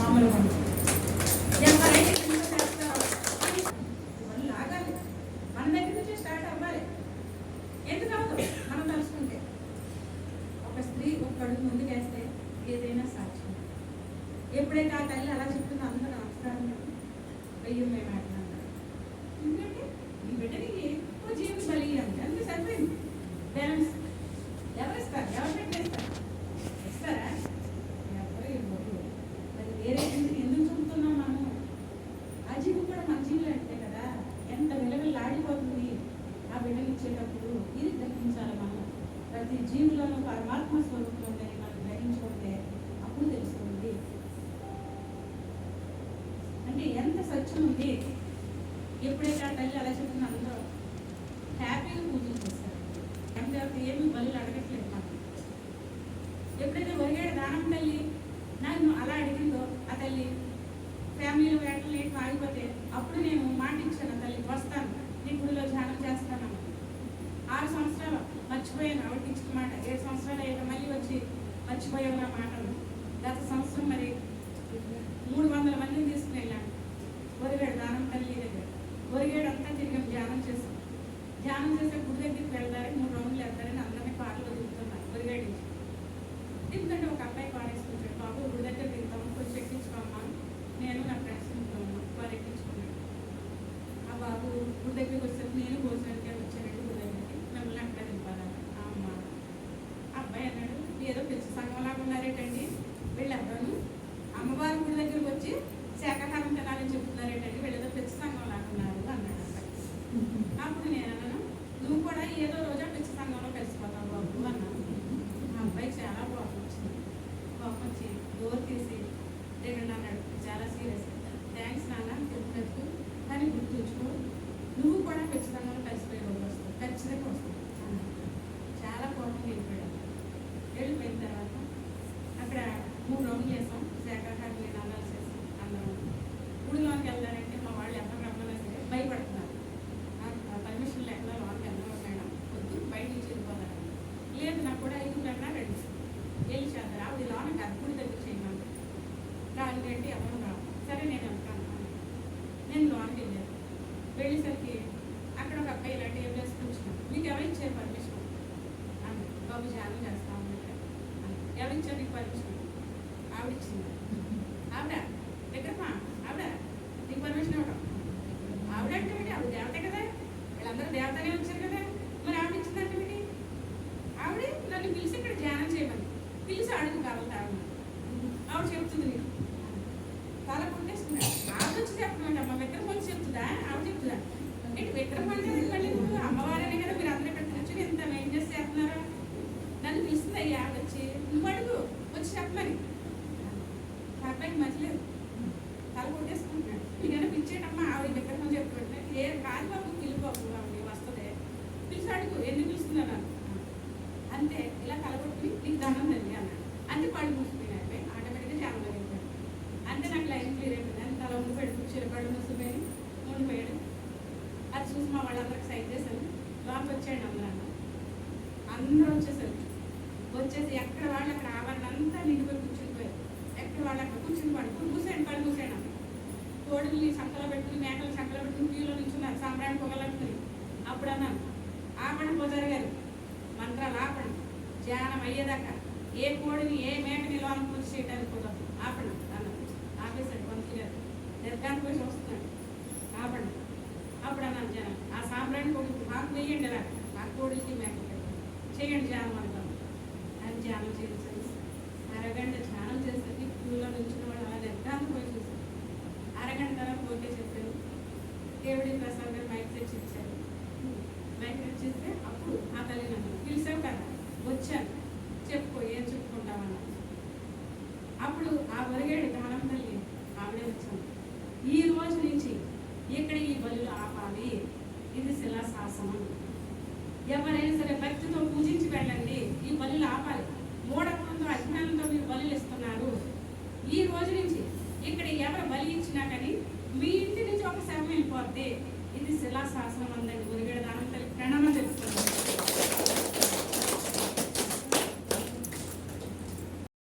మామూలుగా ఉండదు. ఎవరైతే ఇంత చేస్తారో వాళ్ళు ఆగాలి, మన దగ్గర నుంచి స్టార్ట్ అవ్వాలి. ఎందుకు అవ్వదు? మనం తలుచుకుంటే ఒక స్త్రీ ఒక అడుగు ముందుకేస్తే ఏదైనా సాధ్యం. ఎప్పుడైతే ఆ తల్లి అలా చెప్తుందో అందరూ నమస్కారం వెయ్యం మేము ఆడినాం. ఎందుకంటే ఈ బిడ్డని ఎక్కువ జీవితం కలిగి అంతే సరిపోయింది. బ్యాలెన్స్ ఎవరు ఇస్తారు? ఎవరు పెట్టేస్తారు? ఇస్తారా? ఎవరు ఇవ్వరు. మరి వేరే ఎందుకు చూపుతున్నాం మనము? ఆ జీవి కూడా మన జీవులు అంటే కదా, ఎంత విలువలాడిపోతుంది ఆ బిడ్డని ఇచ్చేటప్పుడు. ఇది గ్రహించాలి మనం. ప్రతి జీవులను పరమాత్మ స్వరూపంలో మనం గ్రహించుకుంటే అప్పుడు తెలుస్తుంది అంటే ఎంత సత్యం ఉంది. ఎప్పుడైతే ఆ తల్లి అలా చెప్తున్నా అందరూ హ్యాపీగా పూజలు చేస్తారు. అంటే ఏమి బలు అడగట్లేదు మనం. ఎప్పుడైతే ఒరిగాడు దానం తల్లి నన్ను అలా అడిగిందో ఆ తల్లి ఫ్యామిలీలో వేటలు ఏంటి ఆగిపోతే అప్పుడు నేను మాట ఇచ్చాను, ఆ తల్లికి వస్తాను నీ గుడిలో ధ్యానం చేస్తాను. 6 సంవత్సరాలు మర్చిపోయాను ఆవిడకి ఇచ్చిన మాట. 7 సంవత్సరాలు అయ్యాక మళ్ళీ వచ్చి మర్చిపోయావు నా మాటలు. గత సంవత్సరం మరి 300 మందిని తీసుకుని వెళ్ళాను ఒరిగాడు దానం తల్లి దగ్గర. ఒరిగాడు అంతా తిరిగి ధ్యానం చేస్తాం. ధ్యానం చేసే గుడి దగ్గరికి వెళ్తారని 3 రౌండ్లు వెళ్తారని అందరినీ పాటలు దిగుతున్నారు. ఒరిగాడు ఎందుకంటే ఒక అబ్బాయి పాడేసుకుంటాడు, బాబు గుడి దగ్గర దిగుతాము కొంచెం ఎక్కించుకోమ్మా, నేను నా ఫ్రెండ్స్ ఉంటాము వారు ఎక్కించుకున్నాడు. ఆ బాబు గుడి దగ్గరికి వచ్చేసరికి నేను భోజనానికి వచ్చానండి గుడి దగ్గరికి, మిమ్మల్ని అక్కడ దింపాలి అమ్మ. అబ్బాయి అన్నాడు ఏదో పిచ్చి సంఘంలాగా ఉన్నారేటండి వీళ్ళెవరు అమ్మవారి గుడి దగ్గరికి వచ్చి శాఖాహారం తినాలని చెప్తున్నారేటండి, వీళ్ళేదో పిచ్చి సంఘంలాగా ఉన్నారు అన్నాడు అబ్బాయి. అప్పుడు నేను అన్నాను నువ్వు కూడా ఏదో రోజా పిచ్చి సంఘంలో కలిసిపోతావు బాబు అన్నాను. ఆ అబ్బాయి చాలా కోపం వచ్చింది. కోపం వచ్చి డోర్ తీసి దిగండి అన్నాడు చాలా సీరియస్. థ్యాంక్స్ నాన్న చెప్పినట్టు, కానీ గుర్తుంచుకో నువ్వు కూడా పిచ్చి సంఘంలో కలిసిపోయే రోజు వస్తావు, ఖచ్చితంగా వస్తావు అన్నాడు. చాలా కోపం వెళ్ళిపోయాడు. వెళ్ళిపోయిన తర్వాత అక్కడ 3 రౌండ్లు చేసాం, శాఖాహారం నినాదాలు చేసాం. అందరం గుడిలోకి వెళ్తారంటే మా వాళ్ళు ఎక్కడ రమ్మన్నా సరే భయపడుతున్నారు. పర్మిషన్ లేకుండా లోనికి వెళ్దాం మేడం, వద్దు బయట నుంచి వెళ్ళిపోతారు. లేదు నాకు కూడా 5 కన్నా రెడీ వెళ్ళి చేద్దారు. ఆవిడ లోనకి అప్పుడు దగ్గర చేయమని రాని రెడ్డి ఎవరు రావు. సరే నేను వెళ్తాను. నేను లోనికి వెళ్ళాను. వెళ్ళేసరికి అక్కడ ఒక అబ్బాయి ఇలాంటి ఏం వేసి కూర్చున్నాను. మీకు ఎవరు ఇచ్చారు పర్మిషన్ అన్న. బాబు ధ్యానం చేస్తా ఉన్నట్టు ఎవరు ఇచ్చారు నీకు పర్మిషన్? ఆవిడ ఇచ్చింది. ఆవిడ విగ్రహమా? ఆవిడ నీకు పర్మిషన్ ఇవ్వడం? ఆవిడ అంటే ఆవిడ దేవతే కదా, వీళ్ళందరూ దేవతనే వచ్చారు కదా, మరి ఆవిడ ఇచ్చిందంటే ఏంటి? ఆవిడ నన్ను పిలిచి ఇక్కడ ధ్యానం చేయమని పిలిచి అడుగు కావాలి ఆవిడ చెప్తుంది. నీకు తల కొట్టేస్తున్నాడు. ఆవిడ వచ్చి చెప్పమంటే అమ్మ విగ్రహం వచ్చి చెప్తుందా? ఆవిడ చెప్తుందా? ఏంటి విగ్రహం అంటే మళ్ళీ అమ్మవారనే కదా మీరు అందరూ ఇక్కడ కూర్చొని ఎంత మెయింటెన్స్ చేస్తున్నారా? నన్ను పిలుస్తుంది అయ్యా ఆవిడ వచ్చి, నువ్వు అడుగు వచ్చి చెప్పమని. అబ్బాయికి మధ్యలేదు, తల కొట్టేసుకుంటున్నాడు. నీకైనా పిలిచేటమ్మా ఆవిడ విగ్రహం చెప్పుకుంటే ఏ కాదు బాబు పిలుపు బాబు ఆవిడ వస్తుంది పిలిచి అడుగు ఎందుకు పిలుస్తున్నాను అంతే. ఇలా తల కొట్టుకుని నీకు దండం తల్లి అన్నాడు. అంతే పళ్ళు మూసిపోయినాయి. అయిపోయి ఆటోమేటిక్గా చాలా అయిపోయాడు. అంతే నాకు లైన్ క్లియర్ అయిపోయింది. అని తల ఉండిపోయాడు, కూర్చొని పళ్ళు మూసిపోయి ఉండిపోయాడు. అది చూసి మా వాళ్ళందరికి సైడ్ చేశాను. లోపలికి వచ్చాడు అందరూ వచ్చేసారు. వచ్చేసి ఎక్కడ వాళ్ళు అక్కడ ఆవరణ అంతా నిండిపోయి కూర్చునిపోయారు. ఎక్కడ వాళ్ళు అక్కడ కూర్చుని పడుకుని మూసాడు పళ్ళు మూసాడు. కోడుల్ని సంకలో పెట్టుకుని మేకలు సంకలో పెట్టుకుని క్యూలో నిల్చున్నారు సాంబ్రాణి పొగలట్టుకుని. అప్పుడు అన్నాను ఆపండి పూజారి గారు, మంత్రాలు ఆపండి, ధ్యానం అయ్యేదాకా ఏ కోడిని ఏ మేకని లోన పూజ చేయడానికి కుదరదు ఆపండి అన్నాను. ఆపేశాడు మంత్రి గారు. నిర్గానికి పోయి వస్తున్నాడు ఆపండి. అప్పుడు అన్నాను జనం ఆ సాంబ్రాణి పొగి మాకు వేయండి అలా ఆ కోడికి మేకలు చేయండి ధ్యానం అంటాం అని ధ్యానం చేయించండి. అరగంట ధ్యానం చేసేసరికి క్యూలో నిల్చున్న వాళ్ళు అలా నిర్గానికి పోయి చూశారు. అరగంట తర్వాత ఓకే చెప్పారు. దేవుడి ప్రసాద్ గారు మైక్ తెచ్చి ఇచ్చారు. మైక్ తెచ్చిస్తే అప్పుడు ఆ తల్లి నన్ను పిలిచావు కదా వచ్చాను చెప్పుకో ఏం చెప్పుకుంటామన్నా. అప్పుడు ఆ ఒరిగేడు దానం తల్లి ఆవిడే వచ్చాను. ఈ రోజు నుంచి ఇక్కడ ఈ బలులు ఆపాలి, ఇది శిలాశాసనం. ఎవరైనా సరే భక్తితో పూజించి వెళ్ళండి, ఈ బలులు ఆపాలి. మూఢత్వంతో అజ్ఞానంతో మీరు బలులు ఇస్తున్నారు. ఈ రోజు నుంచి ఇక్కడ ఎవరు బలి ఇచ్చినా కానీ మీ ఇంటి నుంచి ఒక శవం వెళ్ళిపోద్ది. ఇది శిలాశాసనం అందండి. ఒరిగేడు దానం